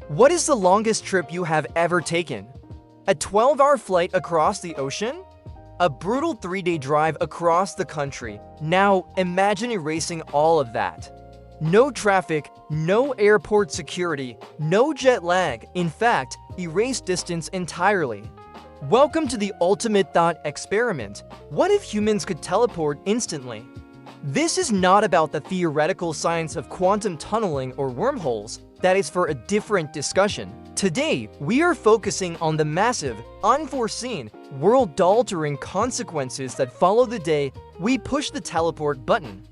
What is the longest trip you have ever taken? A 12-hour flight across the ocean? A brutal 3-day drive across the country? Now, imagine erasing all of that. No traffic, no airport security, no jet lag. In fact, erase distance entirely. Welcome to the ultimate thought experiment. What if humans could teleport instantly? This is not about the theoretical science of quantum tunneling or wormholes. That is for a different discussion. Today, we are focusing on the massive, unforeseen, world-altering consequences that follow the day we push the teleport button.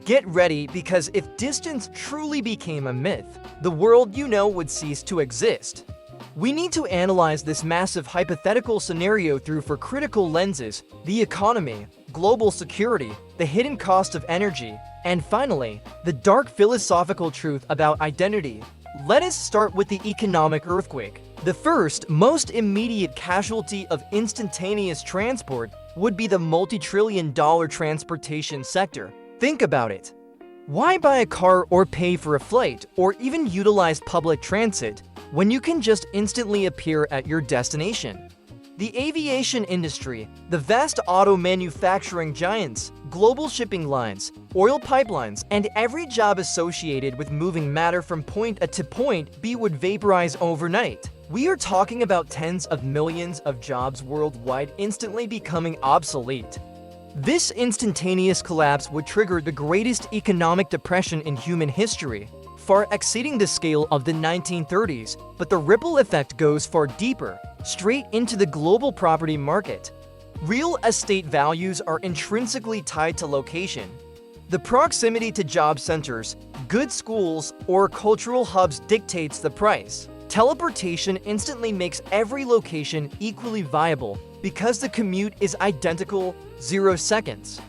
Get ready, because if distance truly became a myth, the world you know would cease to exist. We need to analyze this massive hypothetical scenario through four critical lenses: the economy, global security, the hidden cost of energy, and finally, the dark philosophical truth about identity. Let us start with the economic earthquake. The first, most immediate casualty of instantaneous transport would be the multi-trillion-dollar transportation sector. Think about it. Why buy a car or pay for a flight or even utilize public transit when you can just instantly appear at your destination? The aviation industry, the vast auto manufacturing giants, global shipping lines, oil pipelines, and every job associated with moving matter from point A to point B would vaporize overnight. We are talking about tens of millions of jobs worldwide instantly becoming obsolete. This instantaneous collapse would trigger the greatest economic depression in human history, far exceeding the scale of the 1930s, but the ripple effect goes far deeper, straight into the global property market. Real estate values are intrinsically tied to location. The proximity to job centers, good schools, or cultural hubs dictates the price. Teleportation instantly makes every location equally viable because the commute is identical, 0 seconds.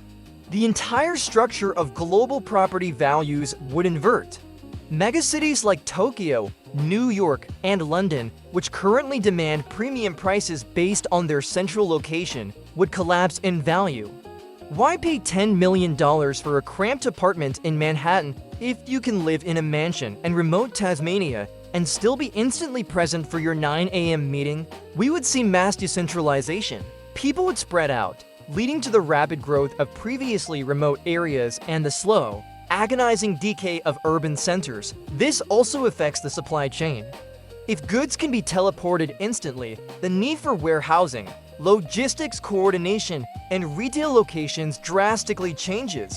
The entire structure of global property values would invert. Megacities like Tokyo, New York, and London, which currently demand premium prices based on their central location, would collapse in value. Why pay $10 million for a cramped apartment in Manhattan if you can live in a mansion in remote Tasmania and still be instantly present for your 9 a.m. meeting? We would see mass decentralization. People would spread out, leading to the rapid growth of previously remote areas and the slow, agonizing decay of urban centers. This also affects the supply chain. If goods can be teleported instantly, the need for warehousing, logistics coordination, and retail locations drastically changes.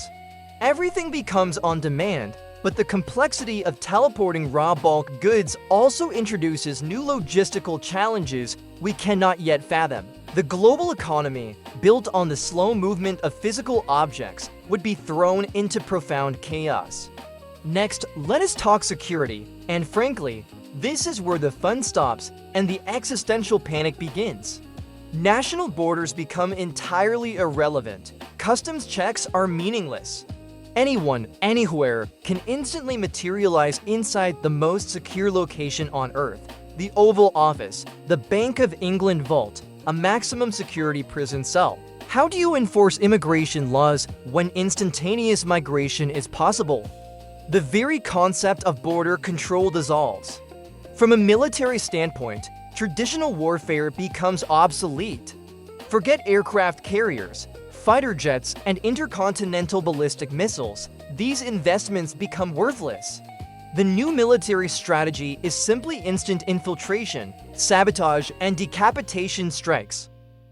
Everything becomes on demand, but the complexity of teleporting raw bulk goods also introduces new logistical challenges we cannot yet fathom. The global economy, built on the slow movement of physical objects, would be thrown into profound chaos. Next, let us talk security, and frankly, this is where the fun stops and the existential panic begins. National borders become entirely irrelevant. Customs checks are meaningless. Anyone, anywhere, can instantly materialize inside the most secure location on Earth: the Oval Office, the Bank of England vault, a maximum security prison cell. How do you enforce immigration laws when instantaneous migration is possible? The very concept of border control dissolves. From a military standpoint, traditional warfare becomes obsolete. Forget aircraft carriers, fighter jets, and intercontinental ballistic missiles. These investments become worthless. The new military strategy is simply instant infiltration, sabotage, and decapitation strikes.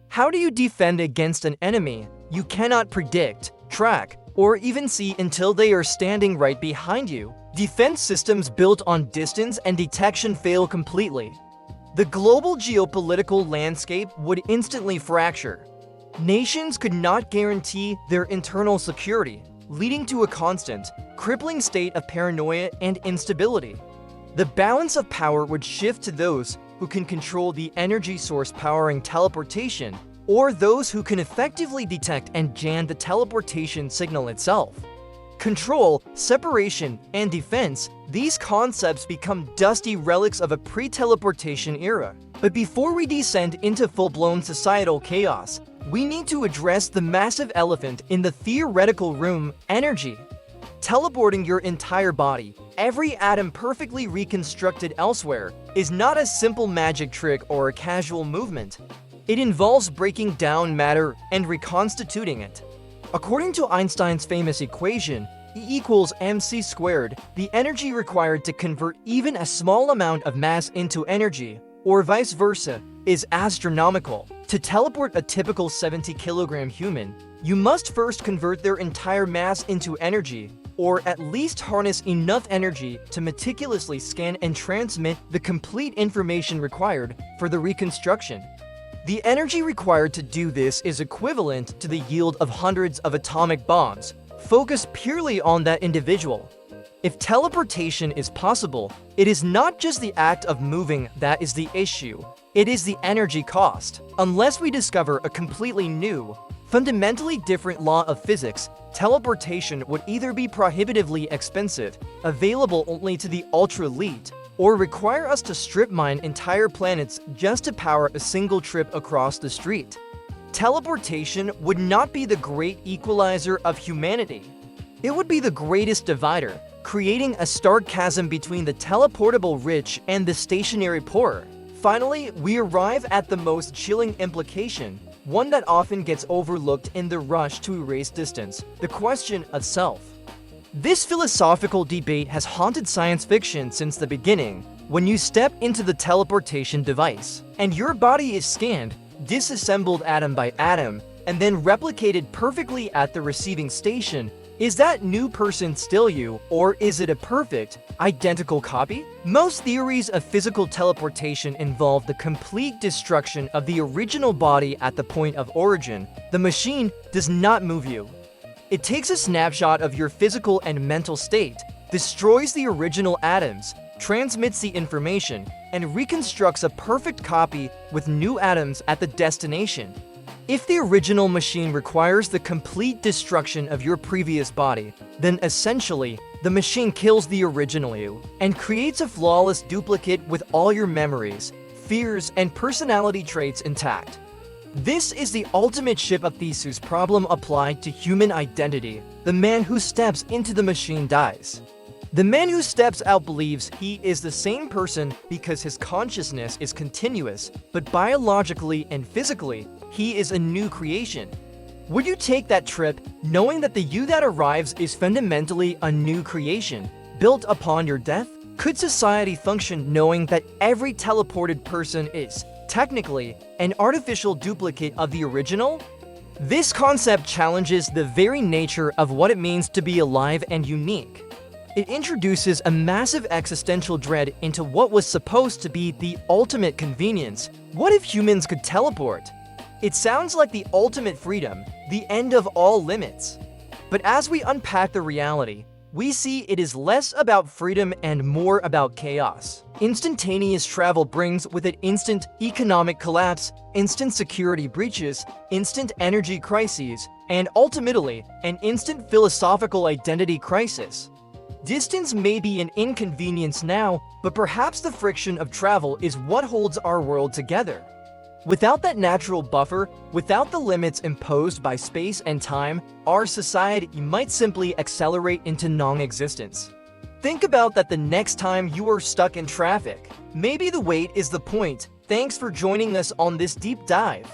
How do you defend against an enemy you cannot predict, track, or even see until they are standing right behind you? Defense systems built on distance and detection fail completely. The global geopolitical landscape would instantly fracture. Nations could not guarantee their internal security, leading to a constant, crippling state of paranoia and instability. The balance of power would shift to those who can control the energy source powering teleportation, or those who can effectively detect and jam the teleportation signal itself. Control, separation, and defense, these concepts become dusty relics of a pre-teleportation era. But before we descend into full-blown societal chaos, we need to address the massive elephant in the theoretical room: energy. Teleporting your entire body, every atom perfectly reconstructed elsewhere, is not a simple magic trick or a casual movement. It involves breaking down matter and reconstituting it. According to Einstein's famous equation, E equals mc squared, the energy required to convert even a small amount of mass into energy, or vice versa, is astronomical. To teleport a typical 70-kilogram human, you must first convert their entire mass into energy, or at least harness enough energy to meticulously scan and transmit the complete information required for the reconstruction. The energy required to do this is equivalent to the yield of hundreds of atomic bombs, focused purely on that individual. If teleportation is possible, it is not just the act of moving that is the issue, it is the energy cost. Unless we discover a completely new, fundamentally different law of physics, teleportation would either be prohibitively expensive, available only to the ultra-elite, or require us to strip mine entire planets just to power a single trip across the street. Teleportation would not be the great equalizer of humanity. It would be the greatest divider, creating a stark chasm between the teleportable rich and the stationary poor. Finally, we arrive at the most chilling implication, one that often gets overlooked in the rush to erase distance: the question of self. This philosophical debate has haunted science fiction since the beginning. When you step into the teleportation device, and your body is scanned, disassembled atom by atom, and then replicated perfectly at the receiving station, is that new person still you, or is it a perfect, identical copy? Most theories of physical teleportation involve the complete destruction of the original body at the point of origin. The machine does not move you. It takes a snapshot of your physical and mental state, destroys the original atoms, transmits the information, and reconstructs a perfect copy with new atoms at the destination. If the original machine requires the complete destruction of your previous body, then essentially, the machine kills the original you and creates a flawless duplicate with all your memories, fears, and personality traits intact. This is the ultimate ship of Theseus problem applied to human identity. The man who steps into the machine dies. The man who steps out believes he is the same person because his consciousness is continuous, but biologically and physically, he is a new creation. Would you take that trip knowing that the you that arrives is fundamentally a new creation, built upon your death? Could society function knowing that every teleported person is, technically, an artificial duplicate of the original? This concept challenges the very nature of what it means to be alive and unique. It introduces a massive existential dread into what was supposed to be the ultimate convenience. What if humans could teleport? It sounds like the ultimate freedom, the end of all limits. But as we unpack the reality, we see it is less about freedom and more about chaos. Instantaneous travel brings with it instant economic collapse, instant security breaches, instant energy crises, and ultimately, an instant philosophical identity crisis. Distance may be an inconvenience now, but perhaps the friction of travel is what holds our world together. Without that natural buffer, without the limits imposed by space and time, our society might simply accelerate into non-existence. Think about that the next time you are stuck in traffic. Maybe the wait is the point. Thanks for joining us on this deep dive.